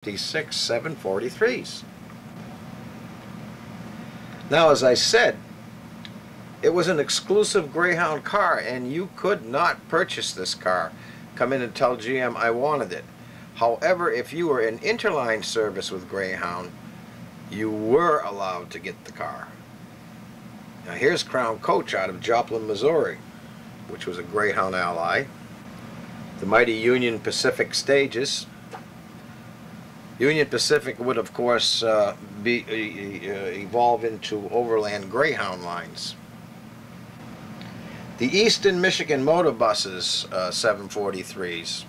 56 743s. Now, as I said, it was an exclusive Greyhound car, and you could not purchase this car. Come in and tell GM I wanted it. However, if you were in interline service with Greyhound, you were allowed to get the car. Now here's Crown Coach out of Joplin, Missouri, which was a Greyhound ally. The mighty Union Pacific stages. Union Pacific would, of course, evolve into overland Greyhound lines. The Eastern Michigan motor buses, 743s,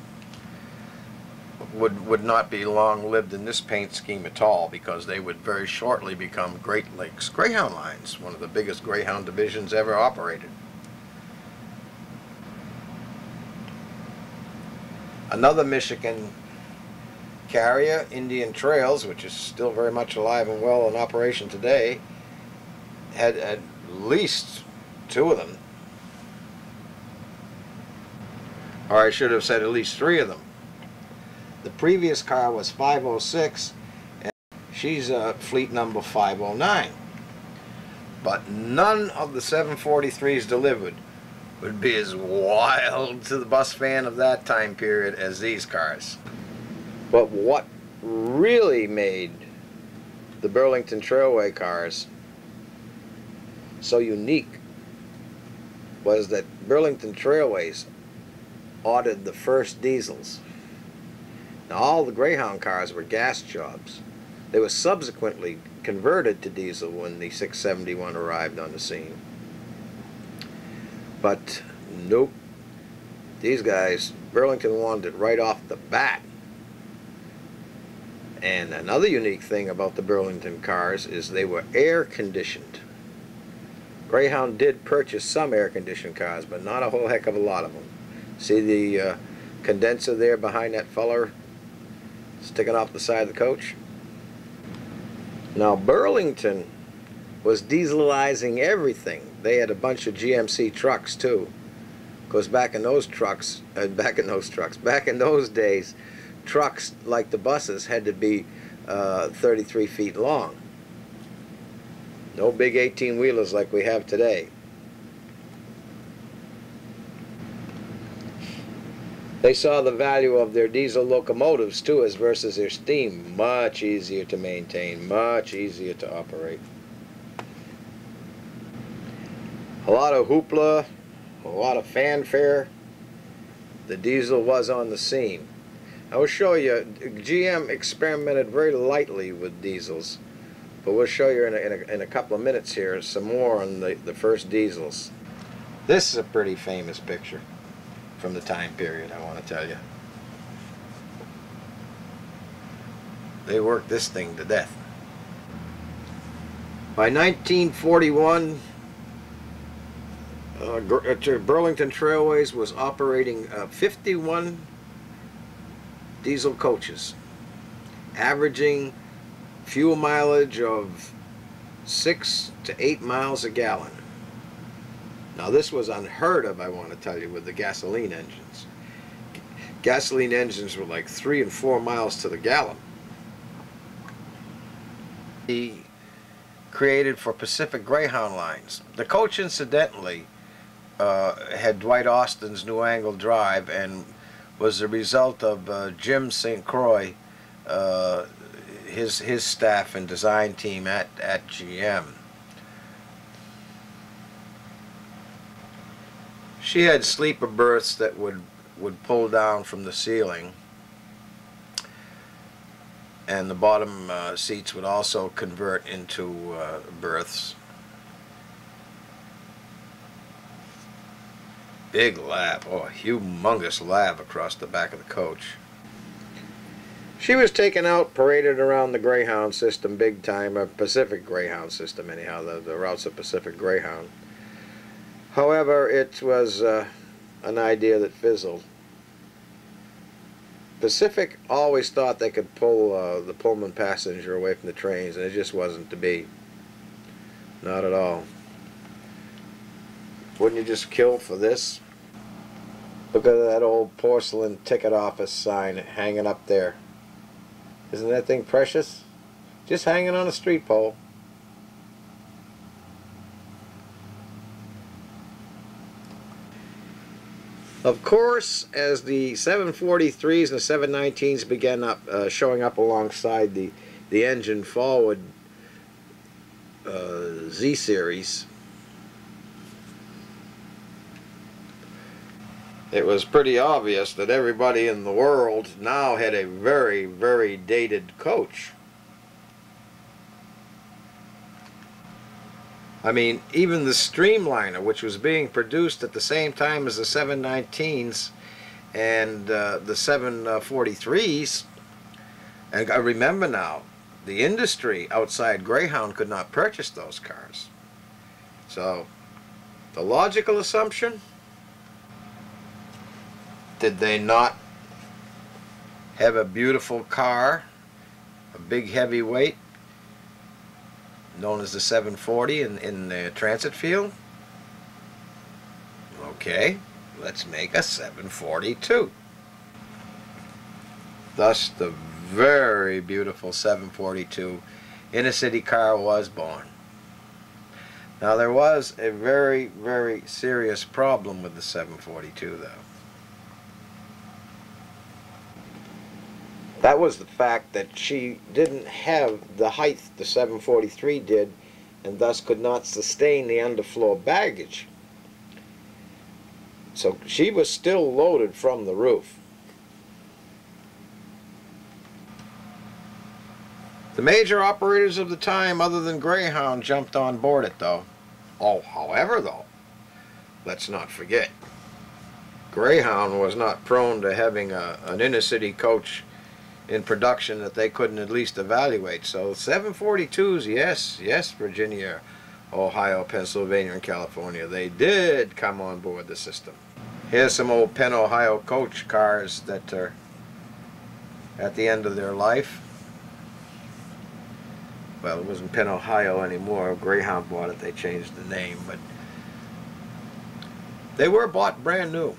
would not be long-lived in this paint scheme at all, because they would very shortly become Great Lakes Greyhound lines, one of the biggest Greyhound divisions ever operated. Another Michigan carrier, Indian Trails, which is still very much alive and well in operation today, had at least two of them. Or I should have said at least three of them. The previous car was 506, and she's fleet number 509. But none of the 743s delivered would be as wild to the bus fan of that time period as these cars. But what really made the Burlington Trailway cars so unique was that Burlington Trailways ordered the first diesels. Now, all the Greyhound cars were gas jobs. They were subsequently converted to diesel when the 671 arrived on the scene. But nope, these guys, Burlington wanted it right off the bat. And another unique thing about the Burlington cars is they were air conditioned. Greyhound did purchase some air conditioned cars, but not a whole heck of a lot of them. See the condenser there behind that feller sticking off the side of the coach? Now, Burlington was dieselizing everything. They had a bunch of GMC trucks too, because back in those days, trucks like the buses had to be 33 feet long. No big 18-wheelers like we have today. They saw the value of their diesel locomotives too, as versus their steam. Much easier to maintain, much easier to operate. A lot of hoopla, a lot of fanfare. The diesel was on the scene. I will show you, GM experimented very lightly with diesels, but we'll show you in a couple of minutes here some more on the first diesels. This is a pretty famous picture from the time period, I want to tell you. They worked this thing to death. By 1941, Burlington Trailways was operating 51 diesel coaches, averaging fuel mileage of 6 to 8 miles a gallon. Now, this was unheard of, I want to tell you, with the gasoline engines. Gasoline engines were like 3 and 4 miles to the gallon. He created for Pacific Greyhound lines. The coach, incidentally, had Dwight Austin's New Angle Drive, and was the result of Jim St. Croix, his staff and design team at GM. She had sleeper berths that would pull down from the ceiling, and the bottom seats would also convert into berths. Big lab, oh, a humongous lab across the back of the coach. She was taken out, paraded around the Greyhound system big time, or Pacific Greyhound system anyhow, the routes of Pacific Greyhound. However, it was an idea that fizzled. Pacific always thought they could pull the Pullman passenger away from the trains, and it just wasn't to be. Not at all. Wouldn't you just kill for this? Look at that old porcelain ticket office sign hanging up there. Isn't that thing precious? Just hanging on a street pole. Of course, as the 743s and the 719s began showing up alongside the engine forward Z series, it was pretty obvious that everybody in the world now had a very, very dated coach. I mean, even the Streamliner, which was being produced at the same time as the 719s and the 743s, and I remember now, the industry outside Greyhound could not purchase those cars. So, the logical assumption, did they not have a beautiful car, a big heavyweight, known as the 740 in the transit field? Okay, let's make a 742. Thus, the very beautiful 742 inner city car was born. Now, there was a very, very serious problem with the 742, though. That was the fact that she didn't have the height the 743 did, and thus could not sustain the underfloor baggage. So she was still loaded from the roof. The major operators of the time, other than Greyhound, jumped on board it, though. Oh, however, though, let's not forget, Greyhound was not prone to having an inner city coach in production that they couldn't at least evaluate. So 742s, yes, Virginia, Ohio, Pennsylvania, and California, they did come on board the system. Here's some old Penn, Ohio coach cars that are at the end of their life. Well, it wasn't Penn, Ohio anymore. Greyhound bought it, they changed the name, but they were bought brand new.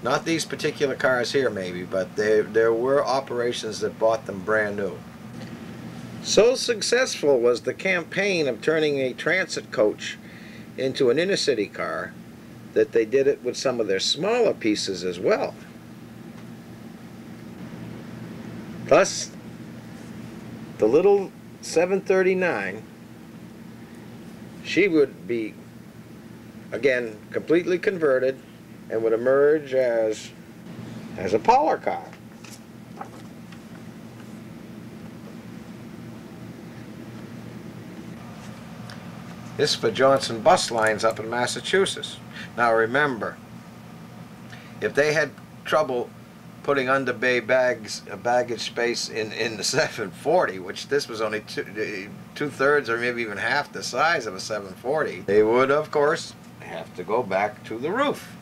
Not these particular cars here, maybe, but there were operations that bought them brand new. So successful was the campaign of turning a transit coach into an inner city car that they did it with some of their smaller pieces as well. Thus, the little 739, she would be, again, completely converted and would emerge as a power car. This is for Johnson Bus Lines up in Massachusetts. Now remember, if they had trouble putting under bay baggage space in the 740, which this was only two-thirds or maybe even half the size of a 740, they would, of course, have to go back to the roof.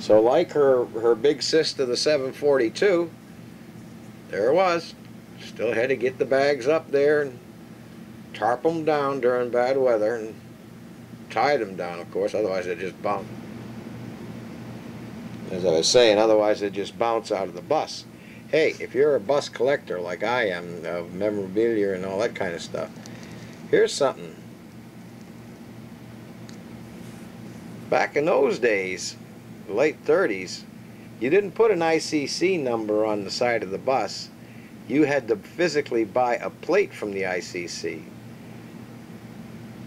So like her big sister, the 742, there it was. Still had to get the bags up there and tarp them down during bad weather and tie them down, of course, otherwise they'd just bounce. As I was saying, otherwise they'd just bounce out of the bus. Hey, if you're a bus collector like I am, of memorabilia and all that kind of stuff, here's something. Back in those days, the late 30s, you didn't put an ICC number on the side of the bus. You had to physically buy a plate from the ICC.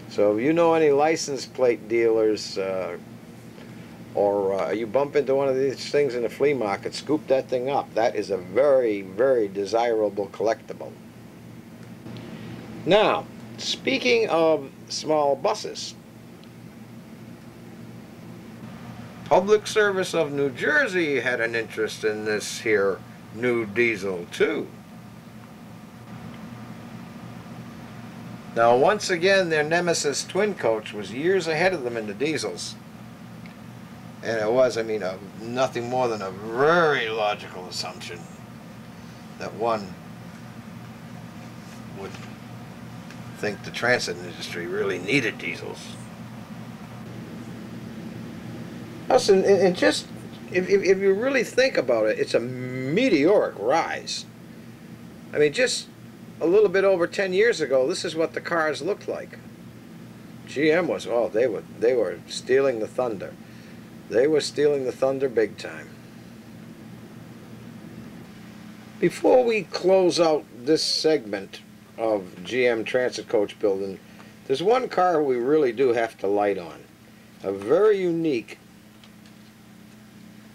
So if you know any license plate dealers, or you bump into one of these things in the flea market, scoop that thing up. That is a very, very desirable collectible. Now, speaking of small buses, Public Service of New Jersey had an interest in this here new diesel too. Now once again, their nemesis twin coach was years ahead of them in the diesels. And it was, I mean, nothing more than a very logical assumption that one would think the transit industry really needed diesels. Listen, and just if you really think about it, it's a meteoric rise. I mean, just a little bit over 10 years ago, this is what the cars looked like. GM was, oh, they were stealing the thunder. They were stealing the thunder big time. Before we close out this segment of GM Transit Coach building, there's one car we really do have to light on. A very unique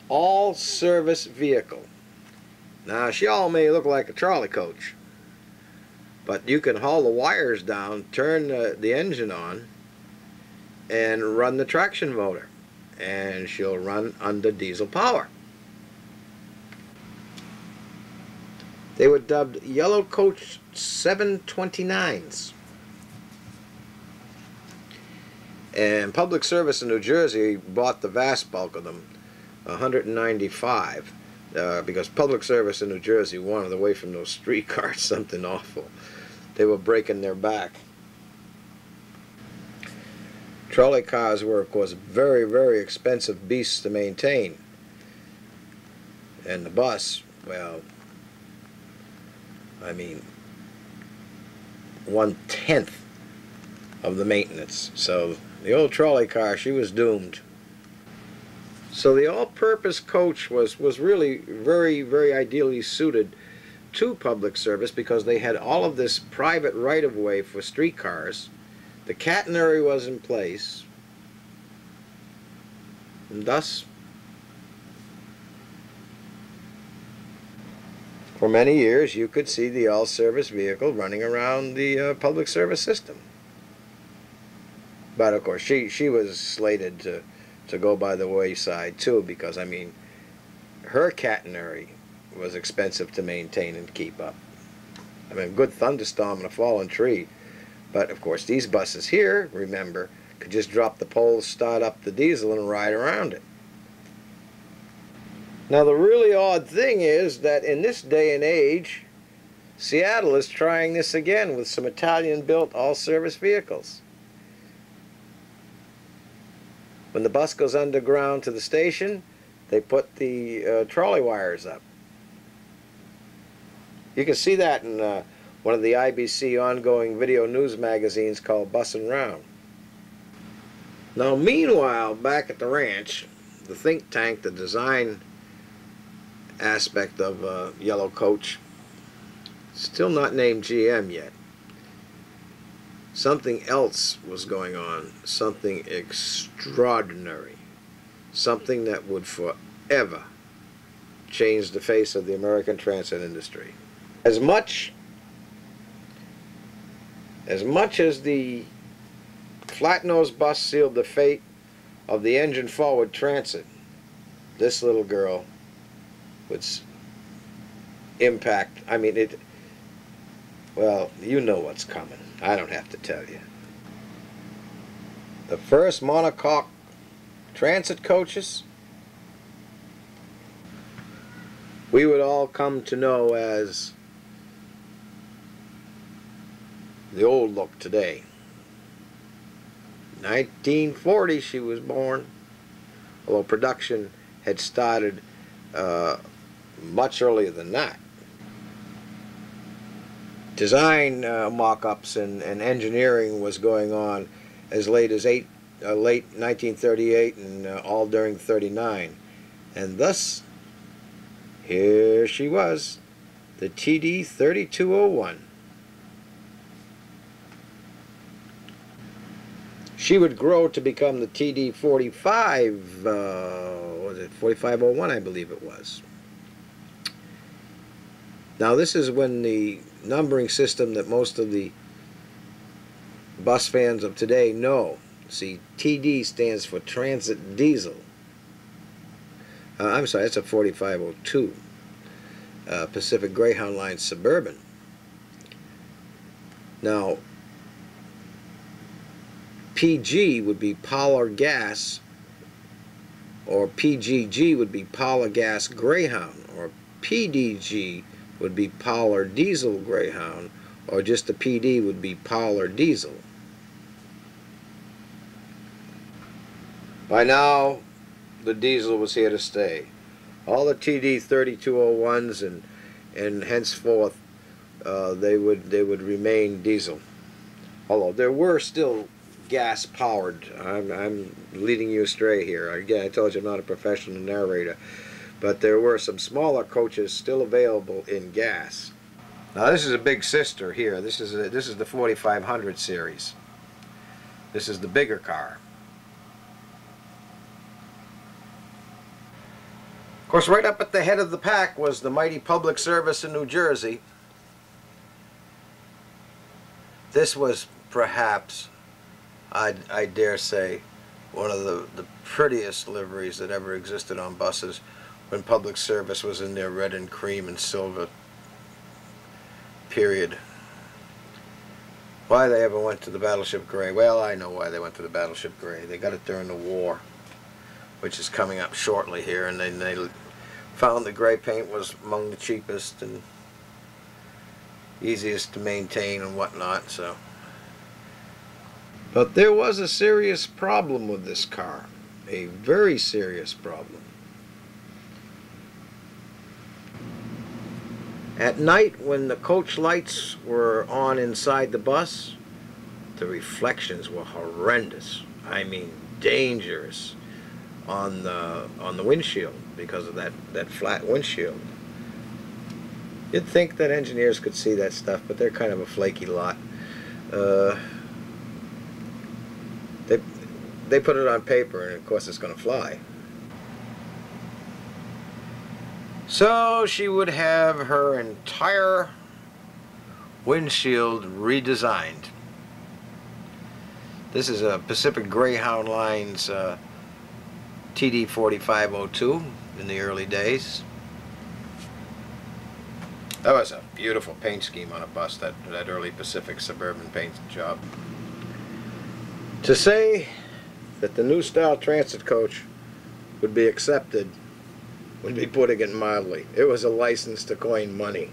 all-service vehicle. Now, she all may look like a trolley coach, but you can haul the wires down, turn the engine on, and run the traction motor, and she'll run under diesel power. They were dubbed Yellow Coach 729s. And Public Service in New Jersey bought the vast bulk of them, 195, because Public Service in New Jersey wanted away from those streetcars something awful. They were breaking their back. Trolley cars were, of course, very, very expensive beasts to maintain. And the bus, well, I mean, 1/10 of the maintenance. So the old trolley car, she was doomed. So the all-purpose coach was really very, very ideally suited to public service because they had all of this private right-of-way for streetcars. The catenary was in place, and thus, for many years, you could see the all-service vehicle running around the public service system. But of course, she was slated to go by the wayside too, because I mean, her catenary was expensive to maintain and keep up. I mean, a good thunderstorm and a fallen tree. But of course, these buses here, remember, could just drop the poles, start up the diesel, and ride around it. Now, the really odd thing is that in this day and age, Seattle is trying this again with some Italian-built all-service vehicles. When the bus goes underground to the station, they put the trolley wires up. You can see that in one of the IBC ongoing video news magazines called Bussin' Round. Now, meanwhile, back at the ranch, the think tank, the design aspect of Yellow Coach, still not named GM yet. Something else was going on, something extraordinary, something that would forever change the face of the American transit industry. As much as the flat-nosed bus sealed the fate of the engine-forward transit, this little girl would impact, I mean, well, you know what's coming. I don't have to tell you. The first monocoque transit coaches, we would all come to know as the old look today. 1940 she was born, although production had started much earlier than that. Design mock-ups and engineering was going on as late as late 1938 and all during 39. And thus, here she was, the TD 3201. She would grow to become the TD 45, was it 4501, I believe it was. Now this is when the numbering system that most of the bus fans of today know. See, TD stands for Transit Diesel. I'm sorry, that's a 4502. Pacific Greyhound Line Suburban. Now, PG would be Polar Gas, or PGG would be Polar Gas Greyhound, or PDG would be Polar Diesel Greyhound, or just the PD would be Polar Diesel. By now, the diesel was here to stay. All the TD 3201s and henceforth they would remain diesel. Although there were still gas powered. I'm leading you astray here. Again, I told you I'm not a professional narrator, but there were some smaller coaches still available in gas. Now this is a big sister here. This is the 4500 series. This is the bigger car. Of course, right up at the head of the pack was the mighty public service in New Jersey. This was perhaps, I dare say, one of the prettiest liveries that ever existed on buses when public service was in their red and cream and silver period. Why they ever went to the battleship gray? Well, I know why they went to the battleship gray. They got it during the war, which is coming up shortly here, and then they found the gray paint was among the cheapest and easiest to maintain and whatnot. So, but there was a serious problem with this car, a very serious problem. At night, when the coach lights were on inside the bus, the reflections were horrendous. I mean, dangerous on the windshield because of that flat windshield. You'd think that engineers could see that stuff, but they're kind of a flaky lot. They put it on paper, and of course it's going to fly. So she would have her entire windshield redesigned. This is a Pacific Greyhound Line's TD 4502 in the early days. That was a beautiful paint scheme on a bus, that early Pacific suburban paint job. To say that the new style transit coach would be accepted would be putting it mildly. It was a license to coin money.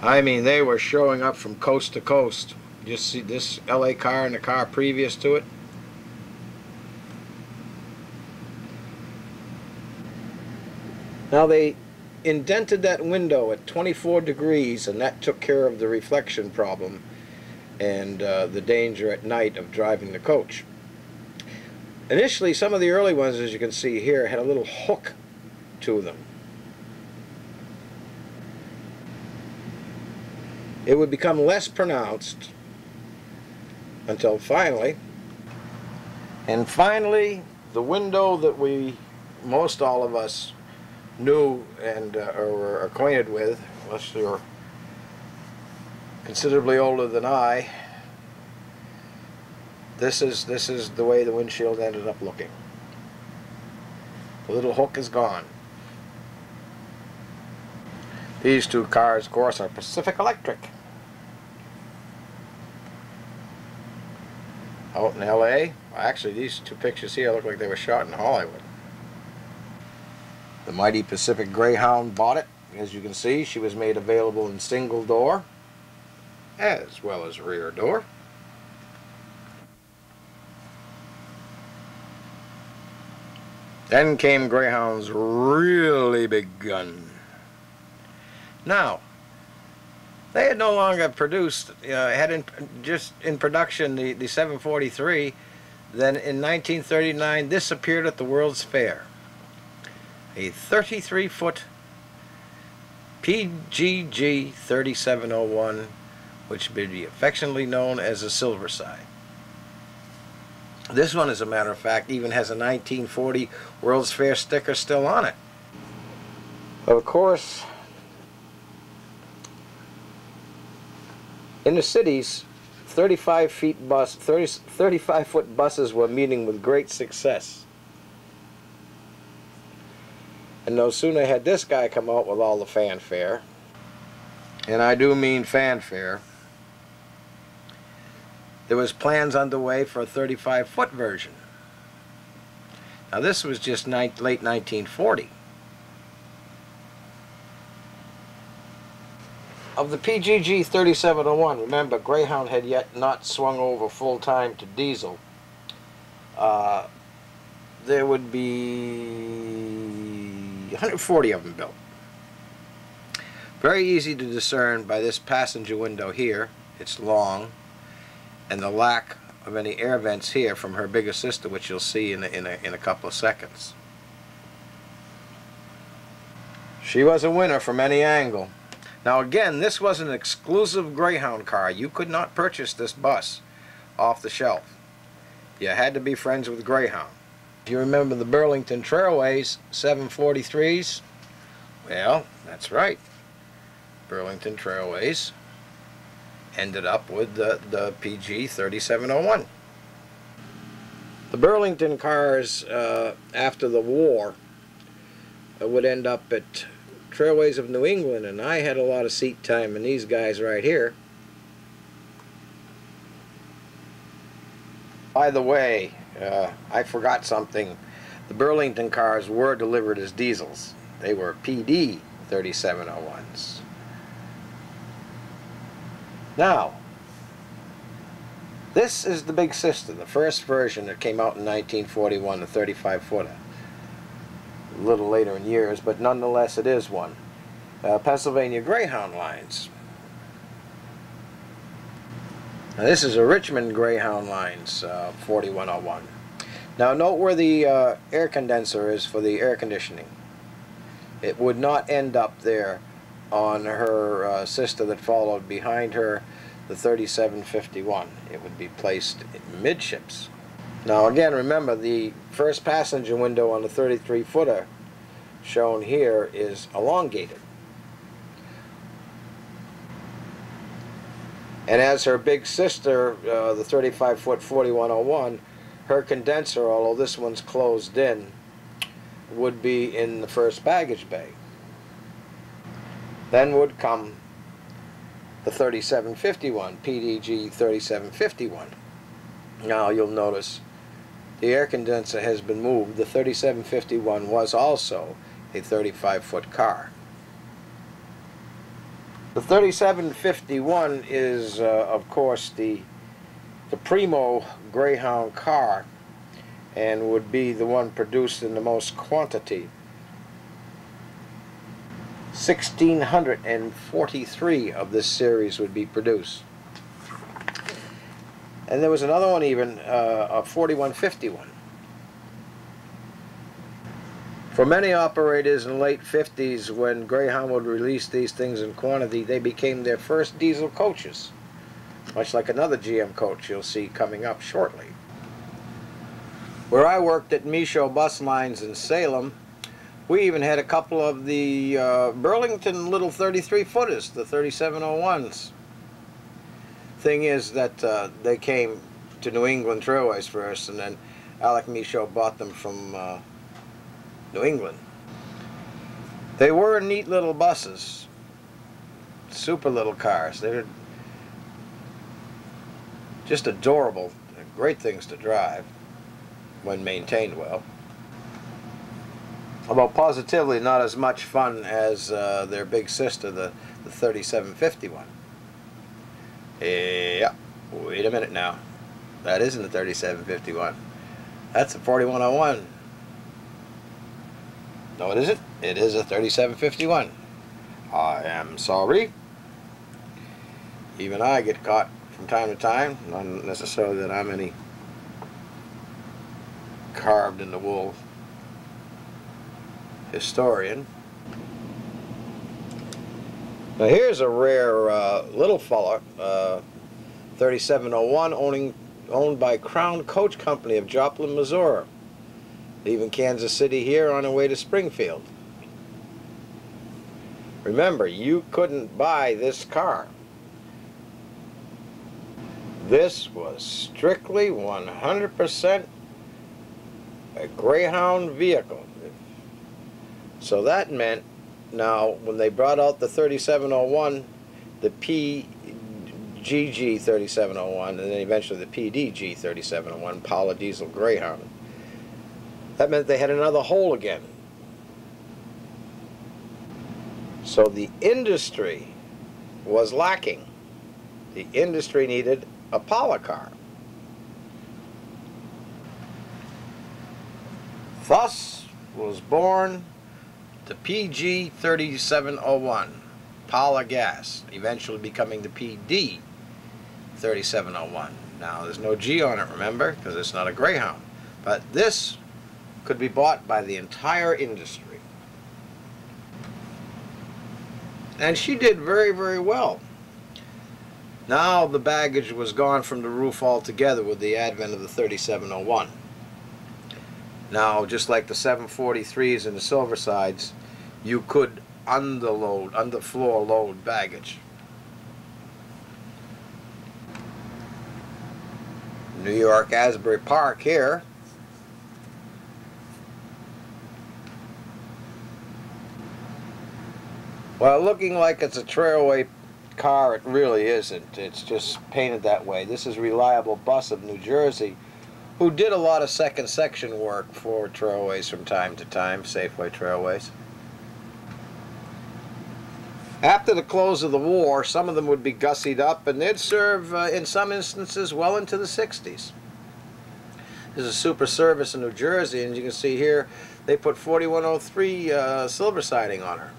I mean, they were showing up from coast to coast. Just see this LA car and the car previous to it. Now they indented that window at 24 degrees, and that took care of the reflection problem and the danger at night of driving the coach. Initially, some of the early ones, as you can see here, had a little hook to them. It would become less pronounced until finally, the window that most all of us knew and or were acquainted with, unless you're considerably older than I, this is the way the windshield ended up looking. The little hook is gone. These two cars, of course, are Pacific Electric. Out in LA. Actually, these two pictures here look like they were shot in Hollywood. The mighty Pacific Greyhound bought it. As you can see, she was made available in single door as well as rear door. Then came Greyhound's really big gun. Now, they had no longer produced, just in production the 743. Then in 1939, this appeared at the World's Fair. A 33-foot PGG 3701, which would be affectionately known as a Silverside. This one, as a matter of fact, even has a 1940 World's Fair sticker still on it. Of course, in the cities, 35-foot buses were meeting with great success. And no sooner had this guy come out with all the fanfare, and I do mean fanfare, there was plans underway for a 35-foot version. Now this was just late 1940. Of the PGG 3701, remember, Greyhound had yet not swung over full-time to diesel. there would be 140 of them built. Very easy to discern by this passenger window here. It's long, and the lack of any air vents here from her bigger sister, which you'll see in a couple of seconds. She was a winner from any angle. Now again, this was an exclusive Greyhound car. You could not purchase this bus off the shelf. You had to be friends with Greyhound. If you remember the Burlington Trailways 743s, well, that's right. Burlington Trailways ended up with the PG 3701. The Burlington cars after the war would end up at Trailways of New England, and I had a lot of seat time in these guys right here. By the way, I forgot something. The Burlington cars were delivered as diesels. They were PD 3701s. Now, this is the big sister, the first version that came out in 1941, the 35-footer. A little later in years, but nonetheless it is one. Pennsylvania Greyhound lines. Now this is a Richmond Greyhound lines 4101. Now note where the air condenser is for the air conditioning. It would not end up there on her sister that followed behind her, the 3751. It would be placed midships. Now again, remember, the first passenger window on the 33-footer shown here is elongated. And as her big sister, the 35-foot 4101, her condenser, although this one's closed in, would be in the first baggage bay. Then would come the 3751, PDG 3751. Now you'll notice the air condenser has been moved. The 3751 was also a 35-foot car. The 3751 is, of course, the primo Greyhound car, and would be the one produced in the most quantity. 1,643 of this series would be produced. And there was another one even, a 4151. For many operators in the late 50s, when Greyhound would release these things in quantity, they became their first diesel coaches, much like another GM coach you'll see coming up shortly. Where I worked at Michaud Bus Lines in Salem, we even had a couple of the Burlington little 33-footers, the 3701s. Thing is that they came to New England Trailways first, and then Alec Michaud bought them from New England. They were neat little buses, super little cars. They're just adorable, great things to drive when maintained well. Although positively not as much fun as their big sister, the 3751. Yeah, wait a minute now. That isn't a 3751. That's a 4101. No, it isn't. It is a 3751. I am sorry. Even I get caught from time to time. Not necessarily that I'm any carved in the wool historian. Now here's a rare little fella, 3701, owned by Crown Coach Company of Joplin, Missouri. Leaving Kansas City here on our way to Springfield. Remember, you couldn't buy this car. This was strictly 100% a Greyhound vehicle. So that meant, now when they brought out the 3701, the PGG 3701, and then eventually the PDG 3701, Power Diesel Greyhound, that meant they had another hole again. So the industry was lacking. The industry needed a power car. Thus was born the PG 3701 Pala gas, eventually becoming the PD 3701. Now there's no G on it, remember, because it's not a Greyhound. But this could be bought by the entire industry. And she did very, very well. Now the baggage was gone from the roof altogether with the advent of the 3701. Now, just like the 743s and the Silversides, you could underfloor load baggage. New York Asbury Park here. Well, looking like it's a trailway car, it really isn't. It's just painted that way. This is Reliable Bus of New Jersey, who did a lot of second section work for trailways from time to time, Safeway trailways. After the close of the war, some of them would be gussied up, and they'd serve, in some instances, well into the 60s. There's a super service in New Jersey, and you can see here, they put 4103 silver siding on her.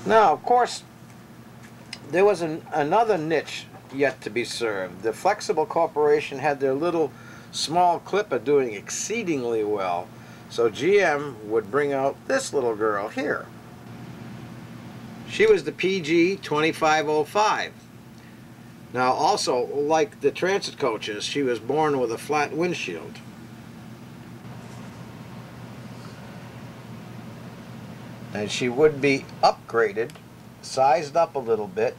Now, of course, there was another niche yet to be served. The Flexible Corporation had their little small clipper doing exceedingly well, so GM would bring out this little girl here. She was the PG 2505. Now, also, like the transit coaches, she was born with a flat windshield. And she would be upgraded, sized up a little bit,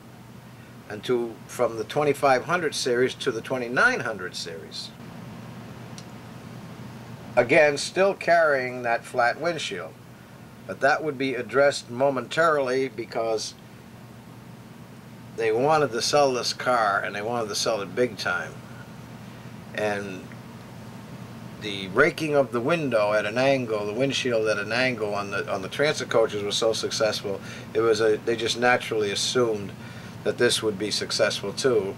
and from the 2500 series to the 2900 series. Again, still carrying that flat windshield. But that would be addressed momentarily because they wanted to sell this car, and they wanted to sell it big time. And the raking of the window at an angle, the windshield at an angle on the transit coaches was so successful, they just naturally assumed that this would be successful too,